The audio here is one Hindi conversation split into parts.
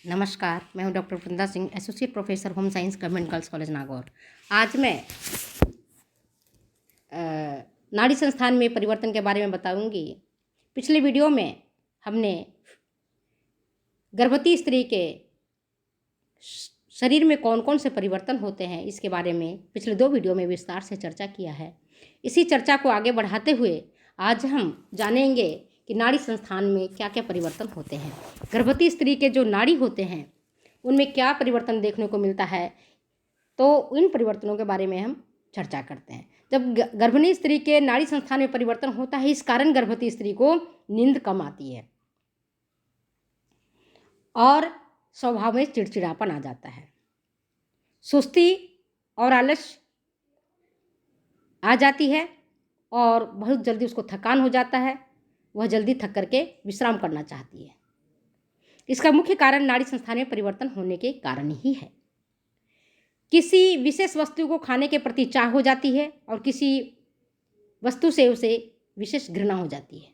नमस्कार, मैं हूं doctor Vrinda Singh, associate professor home science, government girls college Nagaur. आज मैं नाड़ी संस्थान में परिवर्तन के बारे में बताऊंगी। पिछले वीडियो में हमने गर्भवती स्त्री के शरीर में कौन कौन से परिवर्तन होते हैं इसके बारे में पिछले 2 वीडियो में विस्तार से चर्चा किया है। इसी चर्चा को आगे बढ़ाते हुए आज हम जानेंगे कि नाड़ी संस्थान में क्या क्या परिवर्तन होते हैं। गर्भवती स्त्री के जो नाड़ी होते हैं उनमें क्या परिवर्तन देखने को मिलता है, तो इन परिवर्तनों के बारे में हम चर्चा करते हैं। जब गर्भिणी स्त्री के नाड़ी संस्थान में परिवर्तन होता है, इस कारण गर्भवती स्त्री को नींद कम आती है और स्वभाव में चिड़चिड़ापन आ जाता है, सुस्ती और आलस आ जाती है और बहुत जल्दी उसको थकान हो जाता है। वह जल्दी थक करके विश्राम करना चाहती है। इसका मुख्य कारण नाड़ी संस्थान में परिवर्तन होने के कारण ही है। किसी विशेष वस्तु को खाने के प्रति चाह हो जाती है और किसी वस्तु से उसे विशेष घृणा हो जाती है,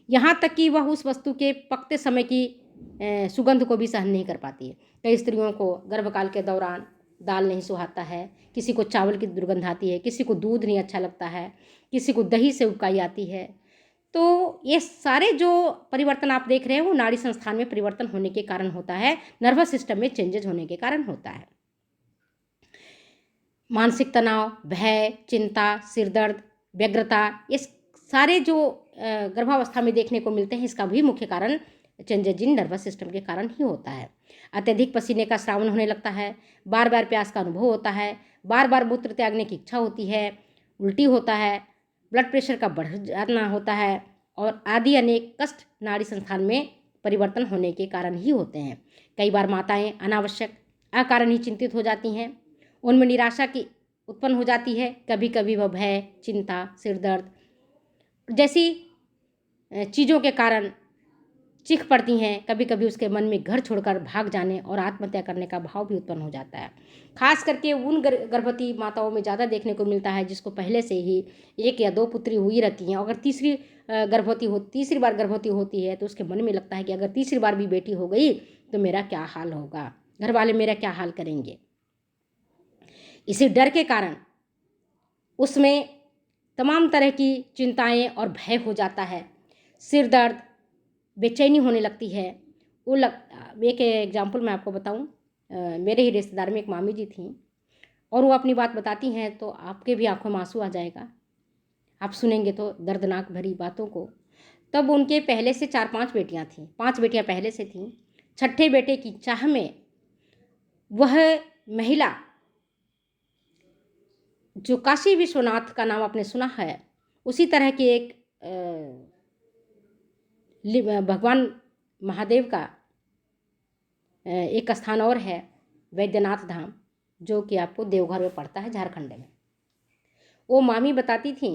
यहाँ तक कि वह उस वस्तु के पकते समय की सुगंध को भी सहन नहीं कर पाती है। कई स्त्रियों को गर्भकाल के दौरान दाल नहीं सुहाता है, किसी को चावल की दुर्गंध आती है, किसी को दूध नहीं अच्छा लगता है, किसी को दही से उबकाई आती है। तो ये सारे जो परिवर्तन आप देख रहे हैं वो नाड़ी संस्थान में परिवर्तन होने के कारण होता है, नर्वस सिस्टम में चेंजेस होने के कारण होता है। मानसिक तनाव, भय, चिंता, सिरदर्द, व्यग्रता, ये सारे जो गर्भावस्था में देखने को मिलते हैं, इसका भी मुख्य कारण चेंजेज इन नर्वस सिस्टम के कारण ही होता है। अत्यधिक पसीने का स्रावन होने लगता है, बार बार प्यास का अनुभव होता है, बार बार मूत्र त्यागने की इच्छा होती है, उल्टी होता है, ब्लड प्रेशर का बढ़ जाना होता है और आदि अनेक कष्ट नाड़ी संस्थान में परिवर्तन होने के कारण ही होते हैं। कई बार माताएं अनावश्यक अकारण ही चिंतित हो जाती हैं, उनमें निराशा की उत्पन्न हो जाती है। कभी कभी वह भय, चिंता, सिरदर्द जैसी चीज़ों के कारण चीख पड़ती हैं। कभी कभी उसके मन में घर छोड़कर भाग जाने और आत्महत्या करने का भाव भी उत्पन्न हो जाता है। खास करके उन गर्भवती माताओं में ज़्यादा देखने को मिलता है जिसको पहले से ही 1 या 2 पुत्री हुई रहती हैं। अगर तीसरी बार गर्भवती होती है तो उसके मन में लगता है कि अगर तीसरी बार भी बेटी हो गई तो मेरा क्या हाल होगा, घर वाले मेरा क्या हाल करेंगे। इसी डर के कारण उसमें तमाम तरह की चिंताएं और भय हो जाता है, सिर दर्द, बेचैनी होने लगती है। एक एग्जाम्पल मैं आपको बताऊं, मेरे ही रिश्तेदार में एक मामी जी थीं और वो अपनी बात बताती हैं तो आपके भी आंखों में आंसू आ जाएगा, आप सुनेंगे तो दर्दनाक भरी बातों को। तब उनके पहले से 4-5 बेटियां थीं, 5 बेटियां पहले से थीं। 6ठे बेटे की चाह में वह महिला, जो काशी विश्वनाथ का नाम आपने सुना है, उसी तरह की एक भगवान महादेव का एक स्थान और है, वैद्यनाथ धाम, जो कि आपको देवघर में पड़ता है, झारखंड में। वो मामी बताती थी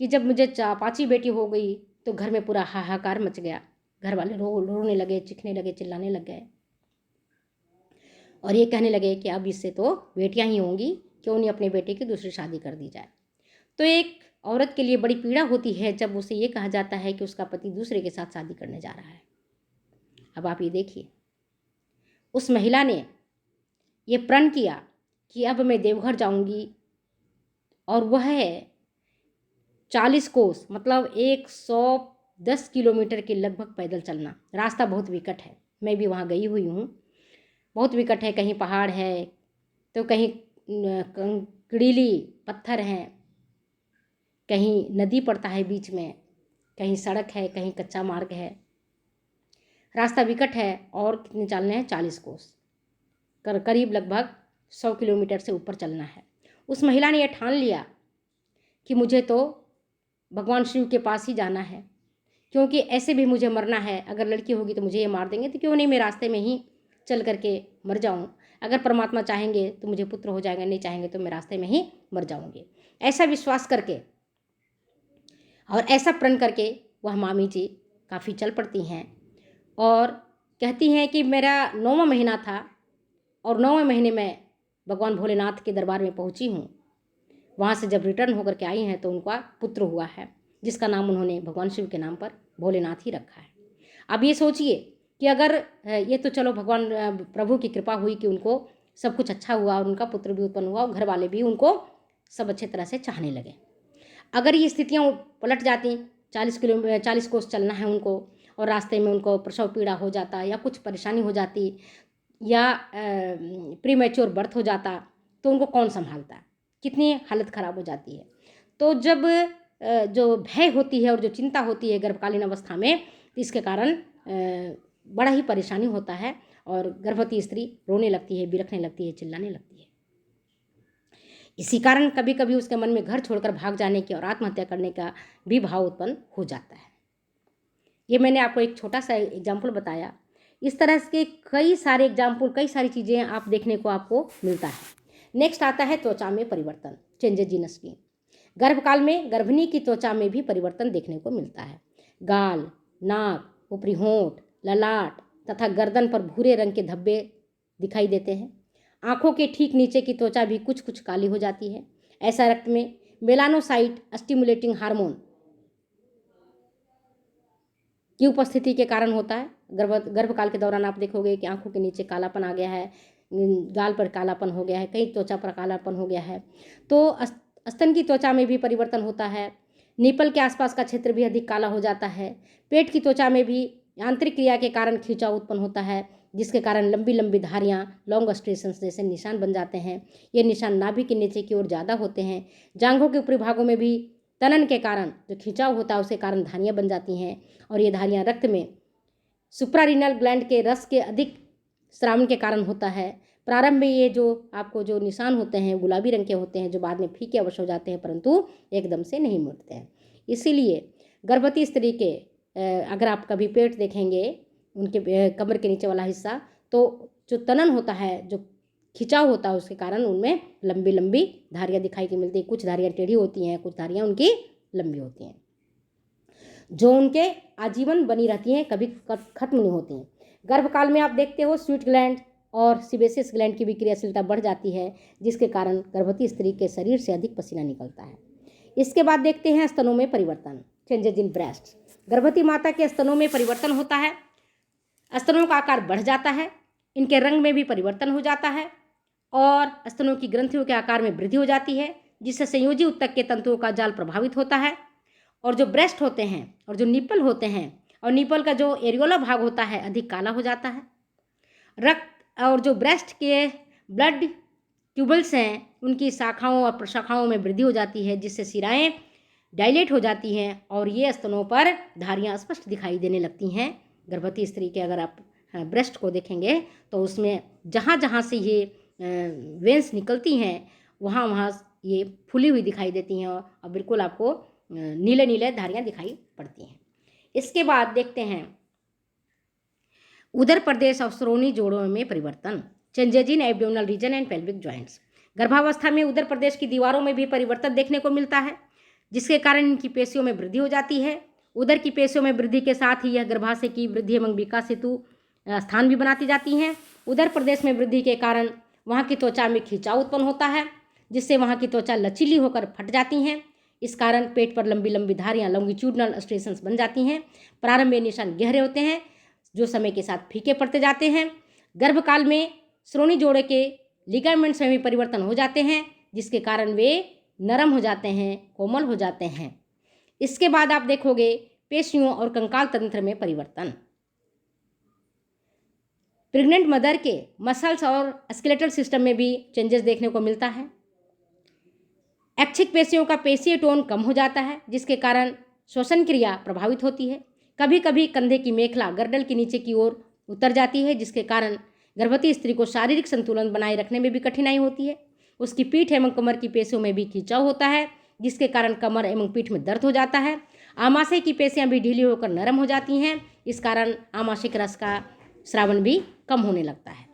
कि जब मुझे 5वीं बेटी हो गई तो घर में पूरा हाहाकार मच गया, घर वाले रोने लगे, चीखने लगे, चिल्लाने लग गए और ये कहने लगे कि अब इससे तो बेटियां ही होंगी, क्यों नहीं अपने बेटे की दूसरी शादी कर दी जाए। तो एक औरत के लिए बड़ी पीड़ा होती है जब उसे ये कहा जाता है कि उसका पति दूसरे के साथ शादी करने जा रहा है। अब आप ये देखिए, उस महिला ने ये प्रण किया कि अब मैं देवघर जाऊंगी और वह है 40 कोस, मतलब 110 किलोमीटर के लगभग पैदल चलना। रास्ता बहुत विकट है, मैं भी वहाँ गई हुई हूँ, बहुत विकट है। कहीं पहाड़ है तो कहीं कंकड़ीली पत्थर हैं, कहीं नदी पड़ता है बीच में, कहीं सड़क है, कहीं कच्चा मार्ग है। रास्ता विकट है और कितने चलने हैं, 40 कोस, करीब लगभग 100 किलोमीटर से ऊपर चलना है। उस महिला ने यह ठान लिया कि मुझे तो भगवान शिव के पास ही जाना है, क्योंकि ऐसे भी मुझे मरना है। अगर लड़की होगी तो मुझे ये मार देंगे, तो क्यों नहीं मैं रास्ते में ही चल करके मर जाऊं। अगर परमात्मा चाहेंगे तो मुझे पुत्र हो जाएगा, नहीं चाहेंगे तो मैं रास्ते में ही मर जाऊंगी। ऐसा विश्वास करके और ऐसा प्रण करके वह मामी जी काफ़ी चल पड़ती हैं और कहती हैं कि मेरा 9वां महीना था और 9वें महीने में भगवान भोलेनाथ के दरबार में पहुंची हूँ। वहाँ से जब रिटर्न होकर के आई हैं तो उनका पुत्र हुआ है, जिसका नाम उन्होंने भगवान शिव के नाम पर भोलेनाथ ही रखा है। अब ये सोचिए कि अगर ये तो चलो भगवान प्रभु की कृपा हुई कि उनको सब कुछ अच्छा हुआ और उनका पुत्र भी उत्पन्न हुआ और घर वाले भी उनको सब अच्छे तरह से चाहने लगे। अगर ये स्थितियाँ पलट जाती, 40 कोस चलना है उनको और रास्ते में उनको प्रसव पीड़ा हो जाता या कुछ परेशानी हो जाती या प्रीमेच्योर बर्थ हो जाता, तो उनको कौन संभालता? कितनी हालत ख़राब हो जाती है। तो जब जो भय होती है और जो चिंता होती है गर्भकालीन अवस्था में, तो इसके कारण बड़ा ही परेशानी होता है और गर्भवती स्त्री रोने लगती है, बिलखने लगती है, चिल्लाने लगती है। इसी कारण कभी कभी उसके मन में घर छोड़कर भाग जाने की और आत्महत्या करने का भी भाव उत्पन्न हो जाता है। ये मैंने आपको एक छोटा सा एग्जाम्पल बताया। इस तरह के कई सारे एग्जाम्पल, कई सारी चीज़ें आप देखने को आपको मिलता है। नेक्स्ट आता है त्वचा में परिवर्तन, चेंजेस इन स्किन। गर्भकाल में गर्भिणी की त्वचा में भी परिवर्तन देखने को मिलता है। गाल, नाक, ऊपरी होंठ, ललाट तथा गर्दन पर भूरे रंग के धब्बे दिखाई देते हैं। आंखों के ठीक नीचे की त्वचा भी कुछ कुछ काली हो जाती है। ऐसा रक्त में मेलानोसाइट स्टिमुलेटिंग हार्मोन की उपस्थिति के कारण होता है। गर्भकाल के दौरान आप देखोगे कि आंखों के नीचे कालापन आ गया है, गाल पर कालापन हो गया है, कई त्वचा पर कालापन हो गया है। तो स्तन की त्वचा में भी परिवर्तन होता है। निपल के आसपास का क्षेत्र भी अधिक काला हो जाता है। पेट की त्वचा में भी आंतरिक क्रिया के कारण खिंचाव उत्पन्न होता है, जिसके कारण लंबी लंबी धारियाँ, लॉन्ग स्ट्रेशंस जैसे निशान बन जाते हैं। ये निशान नाभि के नीचे की ओर ज़्यादा होते हैं। जांघों के ऊपरी भागों में भी तनन के कारण जो खिंचाव होता है उसके कारण धारियाँ बन जाती हैं और ये धारियाँ रक्त में सुप्रारीनल ग्लैंड के रस के अधिक स्रावन के कारण होता है। प्रारंभ में ये जो आपको जो निशान होते हैं गुलाबी रंग के होते हैं, जो बाद में फीके अवश्य हो जाते हैं, परंतु एकदम से नहीं मिटते हैं। इसीलिए गर्भवती स्त्री के अगर आप कभी पेट देखेंगे, उनके कमर के नीचे वाला हिस्सा, तो जो तनन होता है, जो खिंचाव होता है, उसके कारण उनमें लंबी लंबी धारियाँ दिखाई की मिलती है। कुछ धारियाँ टेढ़ी होती हैं, कुछ धारियाँ उनकी लंबी होती हैं, जो उनके आजीवन बनी रहती हैं, कभी खत्म नहीं होती हैं। गर्भकाल में आप देखते हो स्वीट ग्लैंड और सीबेसियस ग्लैंड की भी क्रियाशीलता बढ़ जाती है, जिसके कारण गर्भवती स्त्री के शरीर से अधिक पसीना निकलता है। इसके बाद देखते हैं स्तनों में परिवर्तन, चेंजेज इन ब्रेस्ट। गर्भवती माता के स्तनों में परिवर्तन होता है। स्तनों का आकार बढ़ जाता है, इनके रंग में भी परिवर्तन हो जाता है और स्तनों की ग्रंथियों के आकार में वृद्धि हो जाती है, जिससे संयोजी ऊतक के तंतुओं का जाल प्रभावित होता है। और जो ब्रेस्ट होते हैं और जो निपल होते हैं और निपल का जो एरियोला भाग होता है अधिक काला हो जाता है। रक्त और जो ब्रेस्ट के ब्लड ट्यूबल्स हैं उनकी शाखाओं और प्रशाखाओं में वृद्धि हो जाती है, जिससे शिराएं डायलेट हो जाती हैं और ये स्तनों पर धारियाँ स्पष्ट दिखाई देने लगती हैं। गर्भवती स्त्री के अगर आप ब्रेस्ट को देखेंगे तो उसमें जहाँ जहाँ से ये वेंस निकलती हैं वहाँ वहाँ ये फूली हुई दिखाई देती हैं और बिल्कुल आपको नीले नीले धारियाँ दिखाई पड़ती हैं। इसके बाद देखते हैं उदर प्रदेश और श्रोणी जोड़ों में परिवर्तन, changes in abdominal region and pelvic joints. गर्भावस्था में उदर प्रदेश की दीवारों में भी परिवर्तन देखने को मिलता है, जिसके कारण इनकी पेशियों में वृद्धि हो जाती है। उदर की पेशियों में वृद्धि के साथ ही यह गर्भाशय की वृद्धि एवं विकास हेतु स्थान भी बनाती जाती हैं। उदर प्रदेश में वृद्धि के कारण वहाँ की त्वचा में खिंचाव उत्पन्न होता है, जिससे वहाँ की त्वचा लचीली होकर फट जाती हैं। इस कारण पेट पर लंबी लंबी धारियाँ, लॉन्गिट्यूडनल स्ट्रेशंस बन जाती हैं। प्रारंभ में निशान गहरे होते हैं, जो समय के साथ फीके पड़ते जाते हैं। गर्भकाल में श्रोणी जोड़े के लिगामेंट्स में भी परिवर्तन हो जाते हैं, जिसके कारण वे नरम हो जाते हैं, कोमल हो जाते हैं। इसके बाद आप देखोगे पेशियों और कंकाल तंत्र में परिवर्तन। प्रेग्नेंट मदर के मसल्स और स्केलेटल सिस्टम में भी चेंजेस देखने को मिलता है। ऐच्छिक पेशियों का पेशीय टोन कम हो जाता है, जिसके कारण श्वसन क्रिया प्रभावित होती है। कभी कभी कंधे की मेखला गर्दन के नीचे की ओर उतर जाती है, जिसके कारण गर्भवती स्त्री को शारीरिक संतुलन बनाए रखने में भी कठिनाई होती है। उसकी पीठ एवं कमर की पेशियों में भी खिंचाव होता है, जिसके कारण कमर एवं पीठ में दर्द हो जाता है। आमाशय की पेशियां भी ढीली होकर नरम हो जाती हैं, इस कारण आमाशयिक रस का स्रावन भी कम होने लगता है।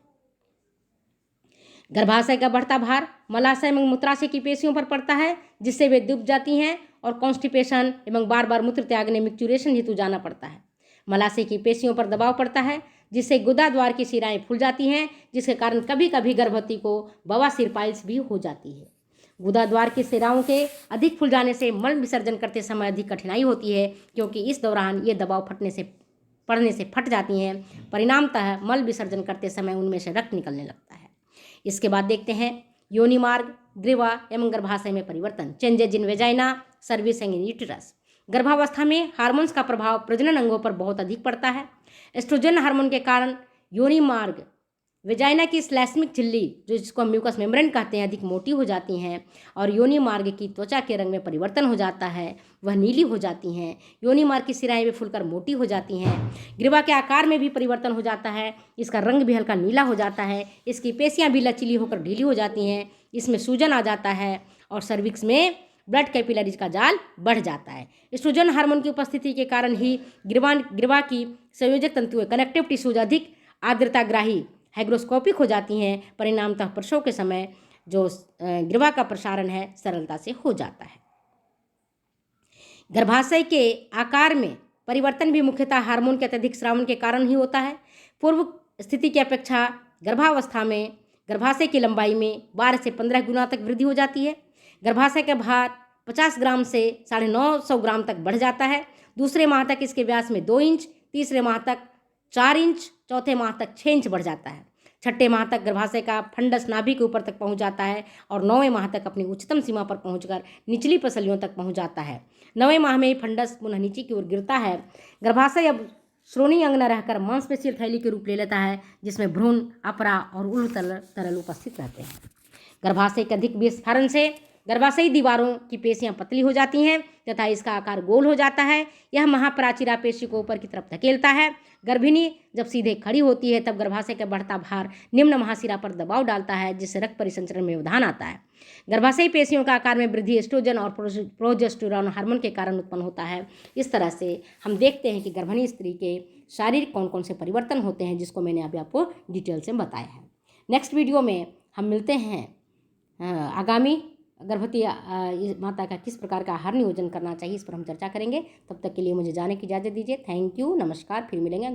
गर्भाशय का बढ़ता भार मलाशय एवं मूत्राशय की पेशियों पर पड़ता है, जिससे वे दुब जाती हैं और कॉन्स्टिपेशन एवं बार बार मूत्र त्यागने मिक्चुरेशन हेतु जाना पड़ता है। मलाशय की पेशियों पर दबाव पड़ता है, जिससे गुदा द्वार की शिराएं फूल जाती हैं, जिसके कारण कभी कभी गर्भवती को बवासीर पाइल्स भी हो जाती है। गुदा द्वार की शिराओं के अधिक फूल जाने से मल विसर्जन करते समय अधिक कठिनाई होती है, क्योंकि इस दौरान ये दबाव फटने से पड़ने से फट जाती हैं। परिणामतः मल विसर्जन करते समय उनमें से रक्त निकलने लगता है। इसके बाद देखते हैं योनि मार्ग, ग्रीवा एवं गर्भाशय में परिवर्तन, changes in vagina, service and uterus. गर्भावस्था में हार्मोन्स का प्रभाव प्रजनन अंगों पर बहुत अधिक पड़ता है। एस्ट्रोजन हार्मोन के कारण योनि मार्ग, वेजाइना की श्लैष्मिक झिल्ली, जो जिसको हम म्यूकस मेम्ब्रेन कहते हैं, अधिक मोटी हो जाती हैं और योनि मार्ग की त्वचा के रंग में परिवर्तन हो जाता है, वह नीली हो जाती हैं। योनि मार्ग की सिराएं भी फूलकर मोटी हो जाती हैं। ग्रीवा के आकार में भी परिवर्तन हो जाता है, इसका रंग भी हल्का नीला हो जाता है। इसकी पेशियां भी लचीली होकर ढीली हो जाती हैं, इसमें सूजन आ जाता है और सर्विक्स में ब्लड कैपिलरीज का जाल बढ़ जाता है। एस्ट्रोजन हार्मोन की उपस्थिति के कारण ही ग्रीवा की संयोजक तंतुएं, कनेक्टिव टिश्यूज अधिक आर्द्रताग्राही, हाइग्रोस्कोपिक हो जाती हैं। परिणामतः प्रसव के समय जो ग्रीवा का प्रसारण है सरलता से हो जाता है। गर्भाशय के आकार में परिवर्तन भी मुख्यतः हार्मोन के अत्यधिक स्रावन के कारण ही होता है। पूर्व स्थिति की अपेक्षा गर्भावस्था में गर्भाशय की लंबाई में 12 से 15 गुना तक वृद्धि हो जाती है। गर्भाशय का भार 50 ग्राम से 950 ग्राम तक बढ़ जाता है। दूसरे माह तक इसके व्यास में 2 इंच, तीसरे माह तक 4 इंच, चौथे माह तक 6 इंच बढ़ जाता है। छठे माह तक गर्भाशय का फंडस नाभि के ऊपर तक पहुंच जाता है और 9वें माह तक अपनी उच्चतम सीमा पर पहुंचकर निचली पसलियों तक पहुंच जाता है। 9वें माह में ही फंडस पुनः नीचे की ओर गिरता है। गर्भाशय अब श्रोणीय अंग न रहकर मांसपेशीय थैली के रूप ले लेता है, जिसमें भ्रूण, अपरा और उर्ध्व तरल उपस्थित रहते हैं। गर्भाशय के अधिक विस्फारण से गर्भाशयी दीवारों की पेशियां पतली हो जाती हैं तथा इसका आकार गोल हो जाता है। यह महाप्राचीरा पेशी को ऊपर की तरफ धकेलता है। गर्भिणी जब सीधे खड़ी होती है तब गर्भाशय का बढ़ता भार निम्न महाशिरा पर दबाव डालता है, जिससे रक्त परिसंचरण में व्यवधान आता है। गर्भाशयी पेशियों का आकार में वृद्धि एस्ट्रोजन और प्रोजेस्टेरोन हार्मोन के कारण उत्पन्न होता है। इस तरह से हम देखते हैं कि गर्भिणी स्त्री के शारीरिक कौन कौन से परिवर्तन होते हैं, जिसको मैंने अभी आपको डिटेल से बताया है। नेक्स्ट वीडियो में हम मिलते हैं आगामी गर्भवती माता का किस प्रकार का आहार नियोजन करना चाहिए, इस पर हम चर्चा करेंगे। तब तक के लिए मुझे जाने की इजाज़त दीजिए। थैंक यू, नमस्कार, फिर मिलेंगे।